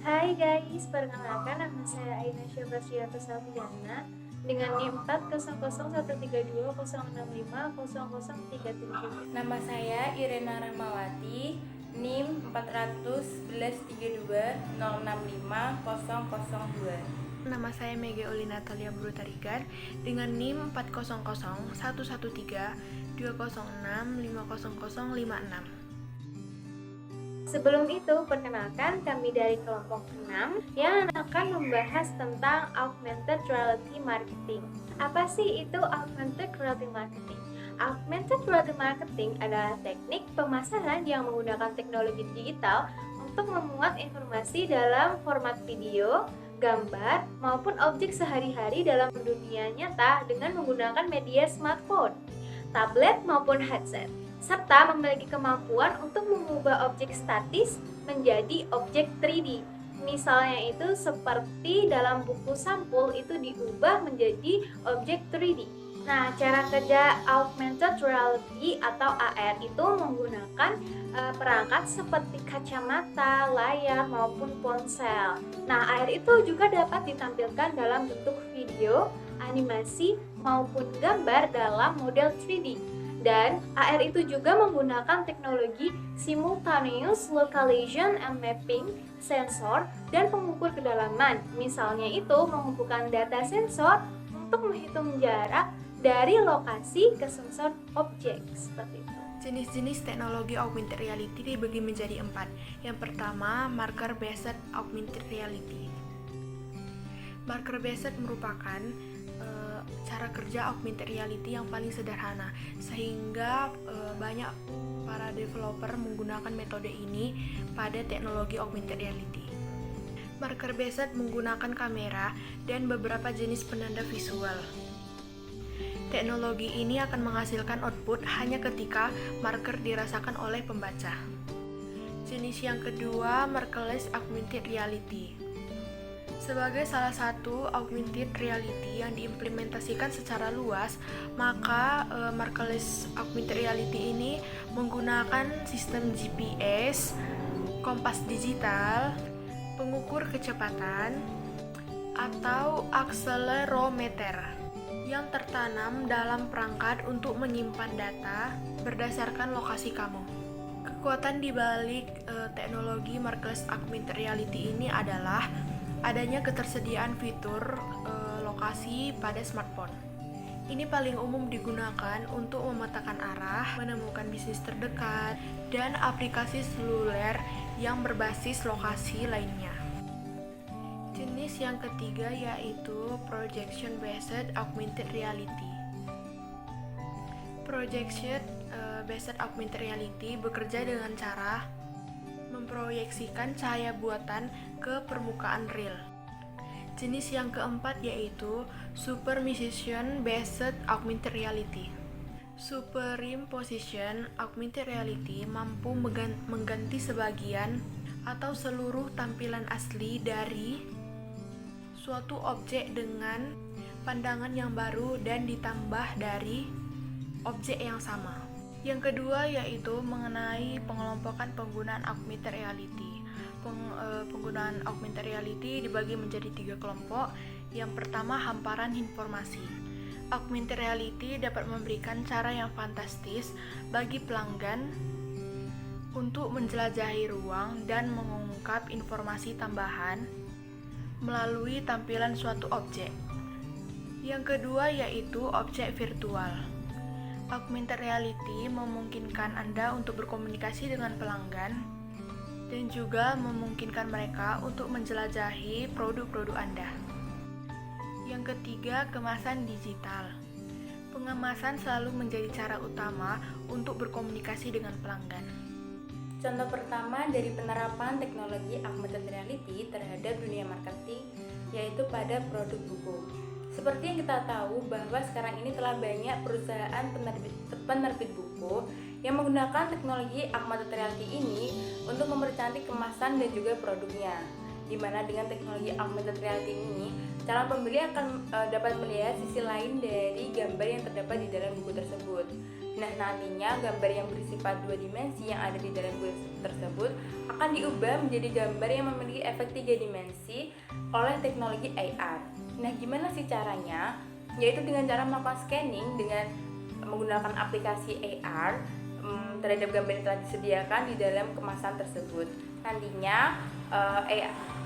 Hai guys, perkenalkan nama saya Aina Syafasriata Salviana dengan NIM 4001320650037. Nama saya Irena Rahmawati, NIM 4001132065002. Nama saya Mega Oli Natalia Brutarigan dengan NIM 400111320650056. Sebelum itu, perkenalkan kami dari kelompok 6 yang akan membahas tentang Augmented Reality Marketing. Apa sih itu Augmented Reality Marketing? Augmented Reality Marketing adalah teknik pemasaran yang menggunakan teknologi digital untuk memuat informasi dalam format video, gambar, maupun objek sehari-hari dalam dunia nyata dengan menggunakan media smartphone, tablet, maupun headset, serta memiliki kemampuan untuk mengubah objek statis menjadi objek 3D. Misalnya itu seperti dalam buku sampul itu diubah menjadi objek 3D. Nah, cara kerja Augmented Reality atau AR itu menggunakan perangkat seperti kacamata, layar, maupun ponsel. Nah, AR itu juga dapat ditampilkan dalam bentuk video, animasi, maupun gambar dalam model 3D. Dan AR itu juga menggunakan teknologi Simultaneous Localization and Mapping sensor dan pengukur kedalaman. Misalnya itu mengumpulkan data sensor untuk menghitung jarak dari lokasi ke sensor objek, seperti itu. Jenis-jenis teknologi augmented reality dibagi menjadi 4. Yang pertama, marker based augmented reality. Marker based merupakan cara kerja augmented reality yang paling sederhana, sehingga banyak para developer menggunakan metode ini pada teknologi augmented reality. Marker based menggunakan kamera dan beberapa jenis penanda visual. Teknologi ini akan menghasilkan output hanya ketika marker dirasakan oleh pembaca. Jenis yang kedua, markerless augmented reality. Sebagai salah satu augmented reality yang diimplementasikan secara luas, maka markerless augmented reality ini menggunakan sistem GPS, kompas digital, pengukur kecepatan, atau akselerometer yang tertanam dalam perangkat untuk menyimpan data berdasarkan lokasi kamu. Kekuatan di balik teknologi markerless augmented reality ini adalah adanya ketersediaan fitur lokasi pada smartphone. Ini paling umum digunakan untuk memetakan arah, menemukan bisnis terdekat, dan aplikasi seluler yang berbasis lokasi lainnya. Jenis yang ketiga yaitu projection based augmented reality. Projection based augmented reality bekerja dengan cara memproyeksikan cahaya buatan ke permukaan real. Jenis yang keempat yaitu superimposition based augmented reality. Superimposition augmented reality mampu mengganti sebagian atau seluruh tampilan asli dari suatu objek dengan pandangan yang baru dan ditambah dari objek yang sama. Yang kedua yaitu mengenai pengelompokan penggunaan augmented reality. Penggunaan augmented reality dibagi menjadi 3 kelompok. Yang pertama, hamparan informasi. Augmented reality dapat memberikan cara yang fantastis bagi pelanggan untuk menjelajahi ruang dan mengungkap informasi tambahan melalui tampilan suatu objek. Yang kedua yaitu objek virtual. Augmented reality memungkinkan Anda untuk berkomunikasi dengan pelanggan dan juga memungkinkan mereka untuk menjelajahi produk-produk Anda. Yang ketiga, kemasan digital. Pengemasan selalu menjadi cara utama untuk berkomunikasi dengan pelanggan. Contoh pertama dari penerapan teknologi augmented reality terhadap dunia marketing yaitu pada produk buku. Seperti yang kita tahu bahwa sekarang ini telah banyak perusahaan penerbit buku yang menggunakan teknologi augmented reality ini untuk mempercantik kemasan dan juga produknya. Di mana dengan teknologi augmented reality ini calon pembeli akan dapat melihat sisi lain dari gambar yang terdapat di dalam buku tersebut. Nah, nantinya gambar yang bersifat 2 dimensi yang ada di dalam buku tersebut akan diubah menjadi gambar yang memiliki efek 3 dimensi oleh teknologi AR. Nah, gimana sih caranya? Yaitu dengan cara melakukan scanning dengan menggunakan aplikasi AR terhadap gambar yang telah disediakan di dalam kemasan tersebut. Nantinya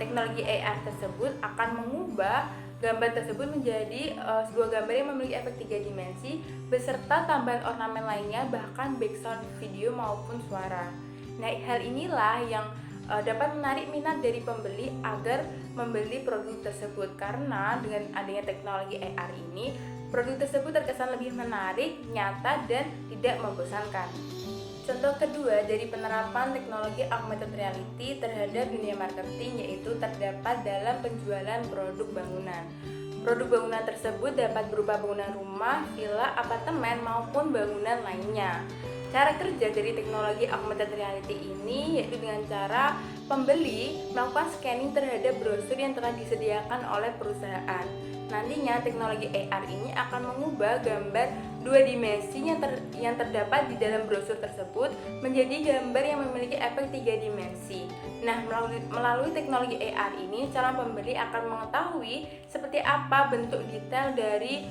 teknologi AR tersebut akan mengubah gambar tersebut menjadi sebuah gambar yang memiliki efek 3 dimensi beserta tambahan ornamen lainnya, bahkan background video maupun suara. Nah, hal inilah yang dapat menarik minat dari pembeli agar membeli produk tersebut, karena dengan adanya teknologi AR ini produk tersebut terkesan lebih menarik, nyata, dan tidak membosankan. Contoh kedua dari penerapan teknologi augmented reality terhadap dunia marketing yaitu terdapat dalam penjualan produk bangunan. Produk bangunan tersebut dapat berupa bangunan rumah, villa, apartemen, maupun bangunan lainnya. Cara kerja dari teknologi augmented reality ini yaitu dengan cara pembeli melakukan scanning terhadap brosur yang telah disediakan oleh perusahaan. Nantinya teknologi AR ini akan mengubah gambar 2 dimensi yang terdapat di dalam brosur tersebut menjadi gambar yang memiliki efek 3 dimensi. Nah, melalui teknologi AR ini, calon pembeli akan mengetahui seperti apa bentuk detail dari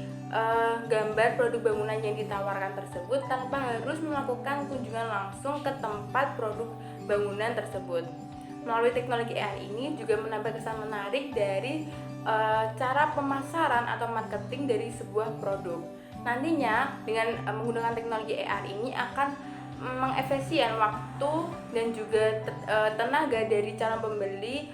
gambar produk bangunan yang ditawarkan tersebut tanpa harus melakukan kunjungan langsung ke tempat produk bangunan tersebut. Melalui teknologi AR ini juga menambah kesan menarik dari cara pemasaran atau marketing dari sebuah produk. Nantinya dengan menggunakan teknologi AR ini akan mengefisien waktu dan juga tenaga dari calon pembeli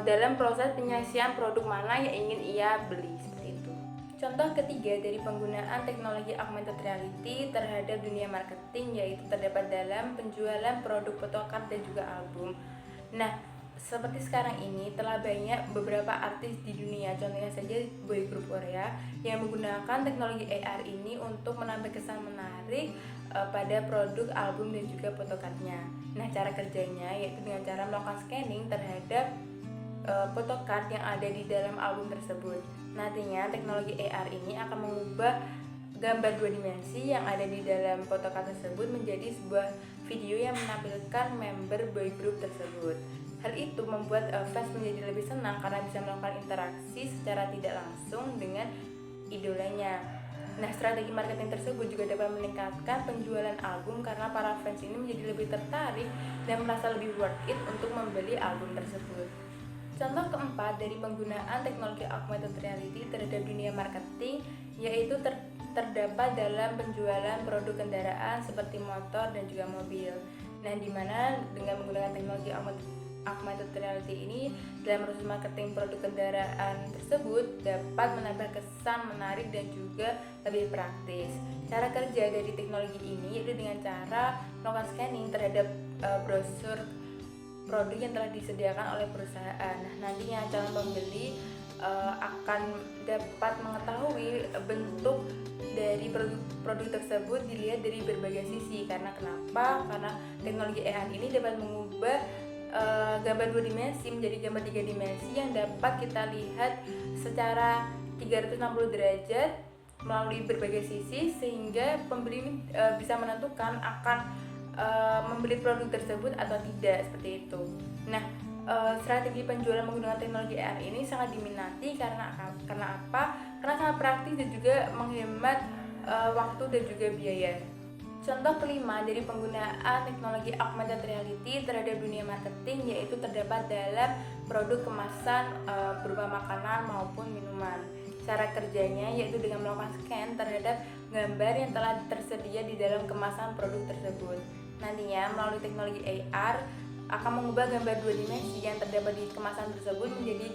dalam proses penyelesaian produk mana yang ingin ia beli, seperti itu. Contoh ketiga dari penggunaan teknologi augmented reality terhadap dunia marketing yaitu terdapat dalam penjualan produk photocard dan juga album. Nah, seperti sekarang ini telah banyak beberapa artis di dunia, contohnya saja boy group Korea yang menggunakan teknologi AR ini untuk menambah kesan menarik pada produk album dan juga photocardnya. Nah, cara kerjanya yaitu dengan cara melakukan scanning terhadap photocard yang ada di dalam album tersebut. Nantinya teknologi AR ini akan mengubah gambar 2 dimensi yang ada di dalam photocard tersebut menjadi sebuah video yang menampilkan member boy group tersebut. Hal itu membuat fans menjadi lebih senang karena bisa melakukan interaksi secara tidak langsung dengan idolanya. Nah, strategi marketing tersebut juga dapat meningkatkan penjualan album karena para fans ini menjadi lebih tertarik dan merasa lebih worth it untuk membeli album tersebut. Contoh keempat dari penggunaan teknologi augmented reality terhadap dunia marketing yaitu terdapat dalam penjualan produk kendaraan seperti motor dan juga mobil. Nah, di mana dengan menggunakan teknologi augmented reality ini dalam proses marketing produk kendaraan tersebut dapat menambah kesan menarik dan juga lebih praktis. Cara kerja dari teknologi ini yaitu dengan cara melakukan scanning terhadap brosur produk yang telah disediakan oleh perusahaan. Nah, nantinya calon pembeli akan dapat mengetahui bentuk dari produk tersebut dilihat dari berbagai sisi. Karena kenapa? Karena teknologi AR ini dapat mengubah gambar 2 dimensi menjadi gambar 3 dimensi yang dapat kita lihat secara 360 derajat melalui berbagai sisi sehingga pembeli bisa menentukan akan membeli produk tersebut atau tidak, seperti itu. Nah, strategi penjualan menggunakan teknologi AR ini sangat diminati karena apa? Karena sangat praktis dan juga menghemat waktu dan juga biaya. Contoh kelima dari penggunaan teknologi augmented reality terhadap dunia marketing yaitu terdapat dalam produk kemasan berupa makanan maupun minuman. Cara kerjanya yaitu dengan melakukan scan terhadap gambar yang telah tersedia di dalam kemasan produk tersebut. Nantinya melalui teknologi AR akan mengubah gambar 2 dimensi yang terdapat di kemasan tersebut menjadi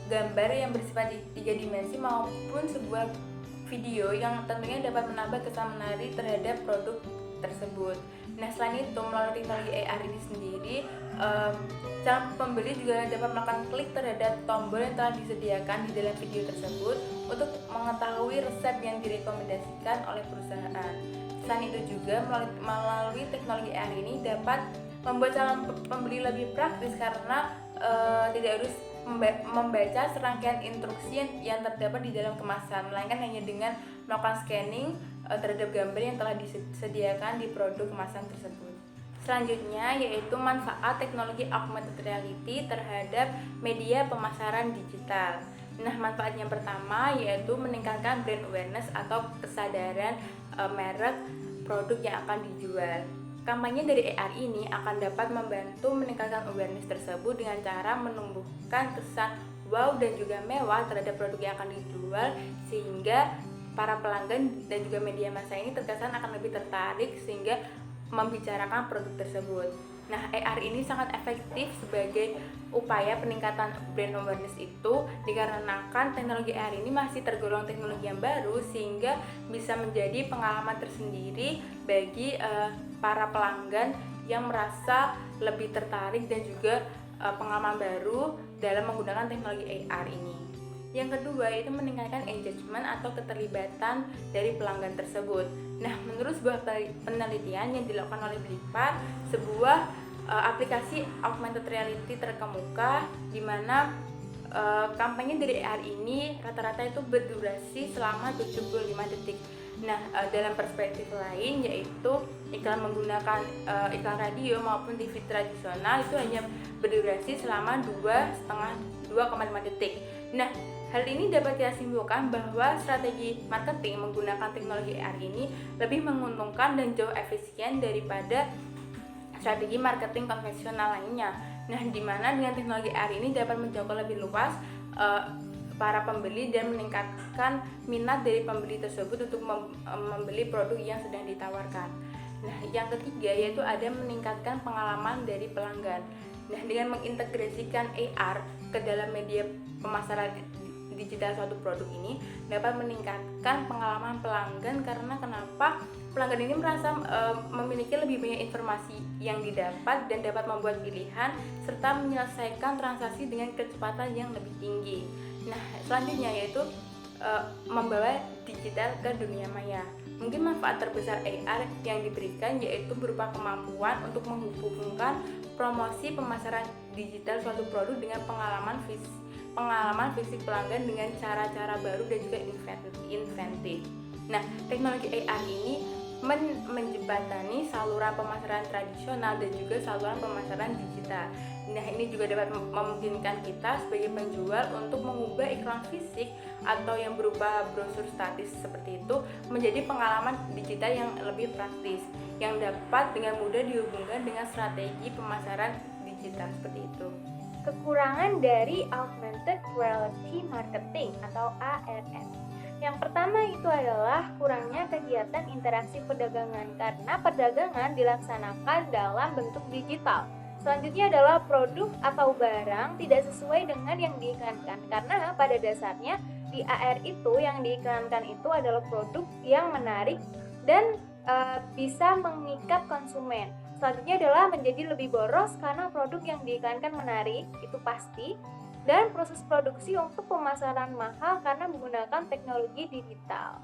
gambar yang bersifat 3 dimensi maupun sebuah video yang tentunya dapat menambah kesan menarik terhadap produk tersebut. Nah, selain itu melalui teknologi AR ini sendiri, calon pembeli juga dapat melakukan klik terhadap tombol yang telah disediakan di dalam video tersebut untuk mengetahui resep yang direkomendasikan oleh perusahaan. Selain itu juga melalui teknologi AR ini dapat membuat calon pembeli lebih praktis karena tidak harus membaca serangkaian instruksi yang terdapat di dalam kemasan, melainkan hanya dengan melakukan scanning terhadap gambar yang telah disediakan di produk kemasan tersebut. Selanjutnya yaitu manfaat teknologi augmented reality terhadap media pemasaran digital. Nah, manfaat yang pertama yaitu meningkatkan brand awareness atau kesadaran merek produk yang akan dijual. Kampanye dari AR ini akan dapat membantu meningkatkan awareness tersebut dengan cara menumbuhkan kesan wow dan juga mewah terhadap produk yang akan dijual, sehingga para pelanggan dan juga media massa ini terkesan akan lebih tertarik sehingga membicarakan produk tersebut. Nah, AR ini sangat efektif sebagai upaya peningkatan brand awareness itu dikarenakan teknologi AR ini masih tergolong teknologi yang baru, sehingga bisa menjadi pengalaman tersendiri bagi para pelanggan yang merasa lebih tertarik dan juga pengalaman baru dalam menggunakan teknologi AR ini. Yang kedua yaitu meningkatkan engagement atau keterlibatan dari pelanggan tersebut. Nah, menurut sebuah penelitian yang dilakukan oleh Blickpad, sebuah aplikasi augmented reality terkemuka di mana kampanye dari AR ini rata-rata itu berdurasi selama 75 detik. Nah, dalam perspektif lain yaitu iklan menggunakan iklan radio maupun TV tradisional itu hanya berdurasi selama 2,5 detik. Nah, hal ini dapat kita simpulkan bahwa strategi marketing menggunakan teknologi AR ini lebih menguntungkan dan jauh efisien daripada strategi marketing konvensional lainnya. Nah, di mana dengan teknologi AR ini dapat menjangkau lebih luas para pembeli dan meningkatkan minat dari pembeli tersebut untuk membeli produk yang sedang ditawarkan. Nah, yang ketiga yaitu ada meningkatkan pengalaman dari pelanggan. Nah, dengan mengintegrasikan AR ke dalam media pemasaran digital suatu produk ini dapat meningkatkan pengalaman pelanggan, karena kenapa? Pelanggan ini merasa memiliki lebih banyak informasi yang didapat dan dapat membuat pilihan serta menyelesaikan transaksi dengan kecepatan yang lebih tinggi. Nah, selanjutnya yaitu membawa digital ke dunia maya. Mungkin manfaat terbesar AR yang diberikan yaitu berupa kemampuan untuk menghubungkan promosi pemasaran digital suatu produk dengan pengalaman fisik pelanggan dengan cara-cara baru dan juga inventif. Nah, teknologi AR ini menjembatani saluran pemasaran tradisional dan juga saluran pemasaran digital. Nah, ini juga dapat memungkinkan kita sebagai penjual untuk mengubah iklan fisik atau yang berupa brosur statis seperti itu menjadi pengalaman digital yang lebih praktis, yang dapat dengan mudah dihubungkan dengan strategi pemasaran digital seperti itu. Kekurangan dari augmented reality marketing atau ARM. Yang pertama itu adalah kurangnya kegiatan interaksi perdagangan, karena perdagangan dilaksanakan dalam bentuk digital. Selanjutnya adalah produk atau barang tidak sesuai dengan yang diiklankan, karena pada dasarnya di AR itu yang diiklankan itu adalah produk yang menarik dan bisa mengikat konsumen. Selanjutnya adalah menjadi lebih boros karena produk yang diiklankan menarik, itu pasti. Dan proses produksi untuk pemasaran mahal karena menggunakan teknologi digital.